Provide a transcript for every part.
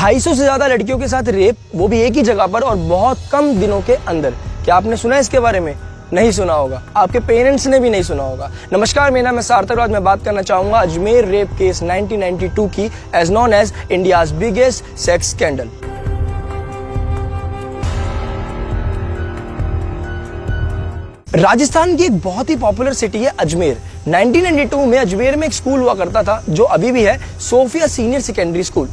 250 से ज्यादा लड़कियों के साथ रेप, वो भी एक ही जगह पर और बहुत कम दिनों के अंदर। क्या आपने सुना है इसके बारे में? नहीं सुना होगा, आपके पेरेंट्स ने भी नहीं सुना होगा। नमस्कार, मेरा नाम है सार्थक। आज मैं बात करना चाहूंगा अजमेर रेप केस 1992 की, as known as India's biggest sex scandal. Rajasthan की एक बहुत ही पॉपुलर सिटी है अजमेर। 1992 में अजमेर में एक स्कूल हुआ करता था जो अभी भी है, सोफिया सीनियर सेकेंडरी स्कूल।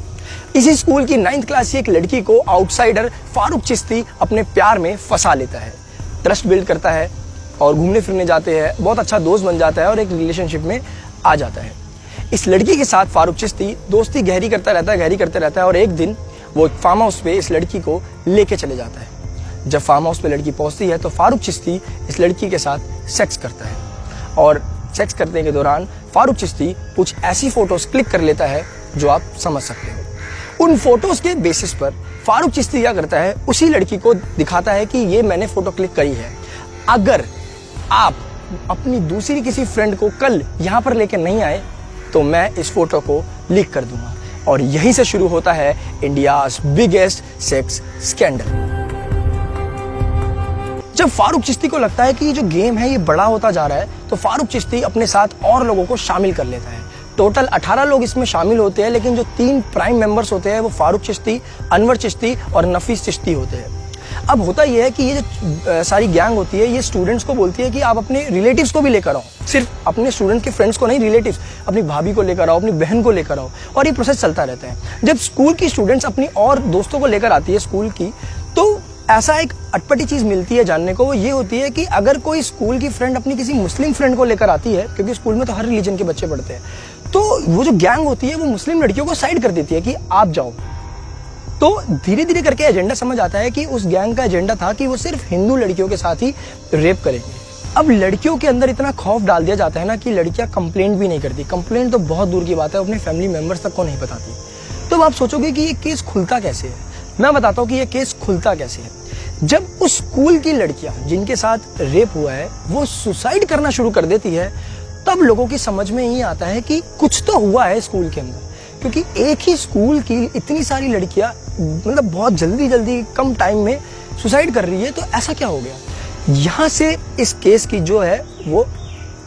इसी स्कूल की 9th क्लास की एक लड़की को आउटसाइडर फारूक चिश्ती अपने प्यार में फंसा लेता है, ट्रस्ट बिल्ड करता है और घूमने फिरने जाते हैं, बहुत अच्छा दोस्त बन जाता है और एक रिलेशनशिप में आ जाता है। इस लड़की के साथ फारूक चिश्ती दोस्ती गहरी करता रहता है और एक दिन वो फार्म हाउस पे इस लड़की को लेके चले जाता है। जब फार्म हाउस पे लड़की पहुंचती है तो फारूक चिश्ती इस लड़की के साथ सेक्स करता है और सेक्स करने के दौरान फारूक चिश्ती कुछ ऐसी फोटोज क्लिक कर लेता है जो आप समझ सकते हो। उन फोटोज के बेसिस पर फारूक चिश्ती क्या करता है, उसी लड़की को दिखाता है कि ये मैंने फोटो क्लिक करी है, अगर आप अपनी दूसरी किसी फ्रेंड को कल यहाँ पर लेकर नहीं आए तो मैं इस फोटो को लीक कर दूंगा। और यहीं से शुरू होता है इंडियाज बिगेस्ट सेक्स स्कैंडल। जब फारूक चिश्ती को लगता है कि ये जो गेम है ये बड़ा होता जा रहा है, तो फारूक चिश्ती अपने साथ और लोगों को शामिल कर लेता है। टोटल 18 लोग इसमें शामिल होते हैं, लेकिन जो 3 प्राइम मेंबर्स होते हैं वो फारूक चिश्ती, अनवर चिश्ती और नफीस चिश्ती होते हैं। अब होता यह है कि ये जो सारी गैंग होती है ये स्टूडेंट्स को बोलती है कि आप अपने रिलेटिव्स को भी लेकर आओ, सिर्फ अपने स्टूडेंट्स के फ्रेंड्स को नहीं, रिलेटिव्स, अपनी भाभी को लेकर आओ, अपनी बहन को लेकर आओ, और ये प्रोसेस चलता रहता है। जब स्कूल की स्टूडेंट्स अपनी और दोस्तों को लेकर आती है स्कूल की, तो ऐसा एक अटपटी चीज मिलती है जानने को, वो ये होती है कि अगर कोई स्कूल की फ्रेंड अपनी किसी मुस्लिम फ्रेंड को लेकर आती है, क्योंकि स्कूल में तो हर रिलीजन के बच्चे पढ़ते हैं, तो वो जो गैंग होती है वो मुस्लिम लड़कियों को साइड कर देती है कि आप जाओ। तो धीरे धीरे करके एजेंडा समझ आता है कि उस गैंग का एजेंडा था कि वो सिर्फ हिंदू लड़कियों के साथ ही रेप करेंगे। अब लड़कियों के अंदर इतना खौफ डाल दिया जाता है ना कि लड़कियां कंप्लेंट भी नहीं करती। कंप्लेंट तो बहुत दूर की बात है, अपने फैमिली मेंबर्स तक को नहीं बताती। तो आप सोचोगे कि ये केस खुलता कैसे है। मैं बताता हूँ कि ये केस खुलता कैसे है। जब उस स्कूल की लड़कियां जिनके साथ रेप हुआ है वो सुसाइड करना शुरू कर देती है, तब लोगों की समझ में ये आता है कि कुछ तो हुआ है स्कूल के अंदर, क्योंकि एक ही स्कूल की इतनी सारी लड़कियां मतलब बहुत जल्दी कम टाइम में सुसाइड कर रही है, तो ऐसा क्या हो गया। यहाँ से इस केस की जो है वो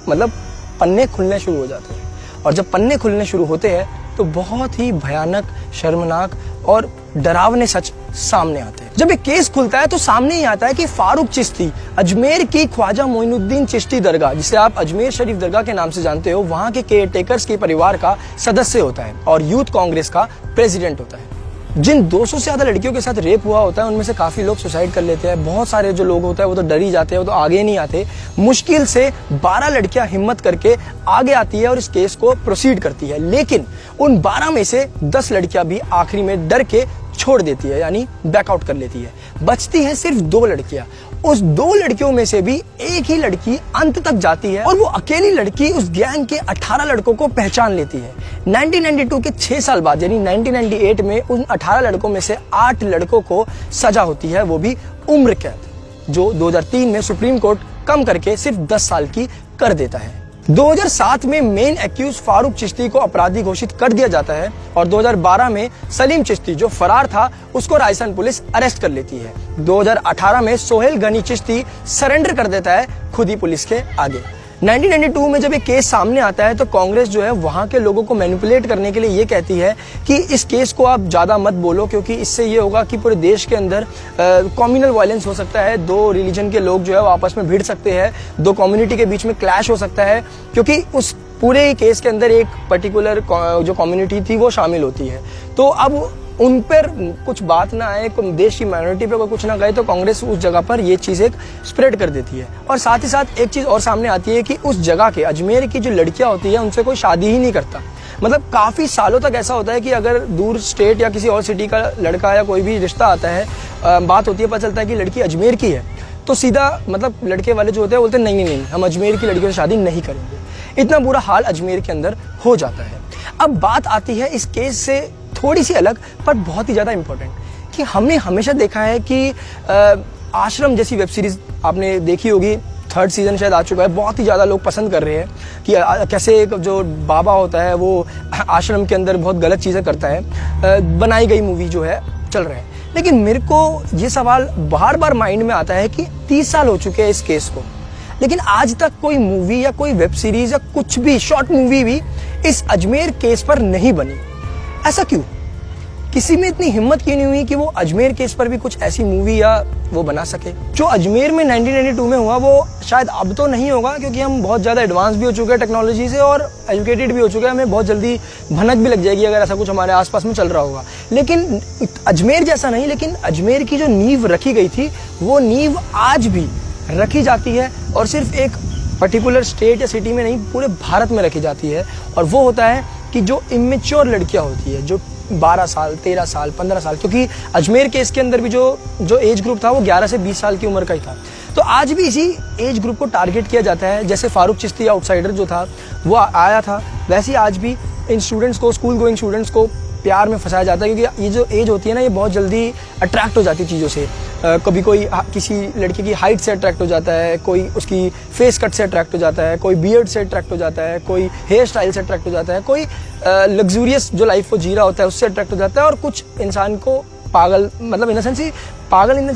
मतलब पन्ने खुलने शुरू हो जाते हैं, और जब पन्ने खुलने शुरू होते हैं तो बहुत ही भयानक, शर्मनाक और डरावने सच सामने आते हैं। जब एक केस खुलता है तो सामने ही आता है कि फारूक चिश्ती अजमेर की ख्वाजा मोइनुद्दीन चिश्ती दरगाह, जिसे आप अजमेर शरीफ दरगाह के नाम से जानते हो, वहां के केयरटेकर्स के परिवार का सदस्य होता है और यूथ कांग्रेस का प्रेसिडेंट होता है। जिन 200 से ज्यादा लड़कियों के साथ रेप हुआ होता है उनमें से काफी लोग सुसाइड कर लेते हैं। बहुत सारे जो लोग होते हैं वो तो डर ही जाते हैं, वो तो आगे नहीं आते। मुश्किल से 12 लड़कियां हिम्मत करके आगे आती है और इस केस को प्रोसीड करती है, लेकिन उन 12 में से 10 लड़कियां भी आखिरी में डर के छोड़ देती है, यानी बैकआउट कर लेती है। बचती है सिर्फ 2 लड़कियां। उस 2 लड़कियों में से भी एक ही लड़की अंत तक जाती है और वो अकेली लड़की उस गैंग के 18 लड़कों को पहचान लेती है। 1992 के 6 साल बाद यानी 1998 में उन 18 लड़कों में से 8 लड़कों को सजा होती है, वो भी उम्र कैद, जो 2003 में सुप्रीम कोर्ट कम करके सिर्फ 10 साल की कर देता है। 2007 में मेन एक्यूज फारूक चिश्ती को अपराधी घोषित कर दिया जाता है और 2012 में सलीम चिश्ती जो फरार था उसको राजस्थान पुलिस अरेस्ट कर लेती है। 2018 में सोहेल गनी चिश्ती सरेंडर कर देता है खुद ही पुलिस के आगे। 1992 में जब ये केस सामने आता है तो कांग्रेस जो है वहां के लोगों को मैनिपुलेट करने के लिए ये कहती है कि इस केस को आप ज्यादा मत बोलो, क्योंकि इससे ये होगा कि पूरे देश के अंदर कम्युनल वायलेंस हो सकता है, 2 रिलीजन के लोग जो है वो आपस में भिड़ सकते हैं, 2 कम्युनिटी के बीच में क्लैश हो सकता है, क्योंकि उस पूरे केस के अंदर एक पर्टिकुलर जो कम्युनिटी थी वो शामिल होती है। तो अब उन पर कुछ बात ना आए, देश की माइनॉरिटी पे कोई कुछ ना कहे, तो कांग्रेस उस जगह पर ये चीज एक स्प्रेड कर देती है। और साथ ही साथ एक चीज और सामने आती है कि उस जगह के अजमेर की जो लड़कियां होती है उनसे कोई शादी ही नहीं करता। मतलब काफी सालों तक ऐसा होता है कि अगर दूर स्टेट या किसी और सिटी का लड़का या कोई भी रिश्ता आता है, बात होती है, पता चलता है कि लड़की अजमेर की है, तो सीधा मतलब लड़के वाले जो होते हैं बोलते हैं नहीं, हम अजमेर की लड़कियों से शादी नहीं करेंगे। इतना बुरा हाल अजमेर के अंदर हो जाता है। अब बात आती है इस केस से थोड़ी सी अलग पर बहुत ही ज्यादा इंपॉर्टेंट, कि हमने हमेशा देखा है कि आश्रम जैसी वेब सीरीज आपने देखी होगी, 3rd सीजन शायद आ चुका है, बहुत ही ज़्यादा लोग पसंद कर रहे हैं कि कैसे एक जो बाबा होता है वो आश्रम के अंदर बहुत गलत चीज़ें करता है। बनाई गई मूवी जो है चल रहा है। लेकिन मेरे को ये सवाल बार बार माइंड में आता है कि 30 साल हो चुके हैं इस केस को, लेकिन आज तक कोई मूवी या कोई वेब सीरीज या कुछ भी शॉर्ट मूवी भी इस अजमेर केस पर नहीं बनी। ऐसा क्यों? किसी में इतनी हिम्मत क्यों नहीं हुई कि वो अजमेर केस पर भी कुछ ऐसी मूवी या वो बना सके? जो अजमेर में 1992 में हुआ वो शायद अब तो नहीं होगा, क्योंकि हम बहुत ज़्यादा एडवांस भी हो चुके हैं टेक्नोलॉजी से और एजुकेटेड भी हो चुके हैं। हमें बहुत जल्दी भनक भी लग जाएगी अगर ऐसा कुछ हमारे आसपास में चल रहा होगा। लेकिन अजमेर जैसा नहीं, लेकिन अजमेर की जो नींव रखी गई थी वो नींव आज भी रखी जाती है, और सिर्फ एक पर्टिकुलर स्टेट या सिटी में नहीं, पूरे भारत में रखी जाती है। और वो होता है कि जो इमेच्योर लड़कियां होती है, जो 12 साल, 13 साल, 15 साल, क्योंकि अजमेर केस के अंदर भी जो एज ग्रुप था वो 11 से 20 साल की उम्र का ही था। तो आज भी इसी एज ग्रुप को टारगेट किया जाता है। जैसे फारूक चिश्ती आउटसाइडर जो था वो आया था, वैसे ही आज भी इन स्टूडेंट्स को, स्कूल गोइंग स्टूडेंट्स को प्यार में फंसाया जाता है, क्योंकि ये जो एज होती है ना, ये बहुत जल्दी अट्रैक्ट हो जाती है चीज़ों से। कभी कोई किसी लड़के की हाइट से अट्रैक्ट हो जाता है, कोई उसकी फेस कट से अट्रैक्ट हो जाता है, कोई बियर्ड से अट्रैक्ट हो जाता है, कोई हेयर स्टाइल से अट्रैक्ट हो जाता है, कोई लग्जूरियस जो लाइफ वो जी रहा होता है उससे अट्रैक्ट हो जाता है, और कुछ इंसान को पागल, मतलब इन द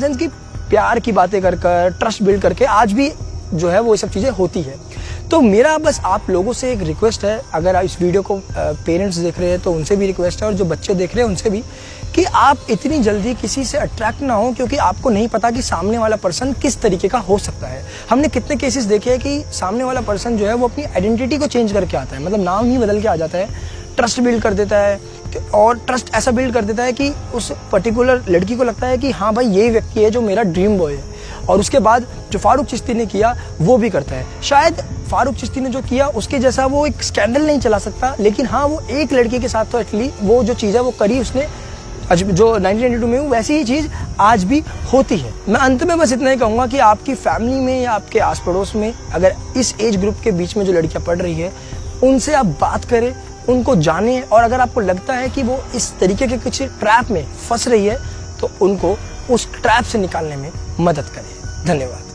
सेंस की प्यार की बातें कर कर, ट्रस्ट बिल्ड करके आज भी जो है वो ये सब चीज़ें होती है। तो मेरा बस आप लोगों से एक रिक्वेस्ट है, अगर आप इस वीडियो को पेरेंट्स देख रहे हैं तो उनसे भी रिक्वेस्ट है, और जो बच्चे देख रहे हैं उनसे भी, कि आप इतनी जल्दी किसी से अट्रैक्ट ना हो, क्योंकि आपको नहीं पता कि सामने वाला पर्सन किस तरीके का हो सकता है। हमने कितने केसेस देखे हैं कि सामने वाला पर्सन जो है वो अपनी आइडेंटिटी को चेंज करके आता है, मतलब नाम ही बदल के आ जाता है, ट्रस्ट बिल्ड कर देता है, और ट्रस्ट ऐसा बिल्ड कर देता है कि उस पर्टिकुलर लड़की को लगता है कि हाँ भाई ये व्यक्ति है जो मेरा ड्रीम बॉय है। और उसके बाद जो फारूक चिश्ती ने किया वो भी करता है। शायद फारूक चिश्ती ने जो किया उसके जैसा वो एक स्कैंडल नहीं चला सकता, लेकिन हाँ वो एक लड़की के साथ तो एटलीस्ट वो जो चीज़ है वो करी उसने, जो 1992 में वैसी ही चीज़ आज भी होती है। मैं अंत में बस इतना ही कहूँगा कि आपकी फैमिली में या आपके आस पड़ोस में अगर इस एज ग्रुप के बीच में जो लड़कियाँ पढ़ रही है, उनसे आप बात करें, उनको जानें, और अगर आपको लगता है कि वो इस तरीके के कुछ ट्रैप में फंस रही है तो उनको उस ट्रैप से निकालने में मदद करें। धन्यवाद।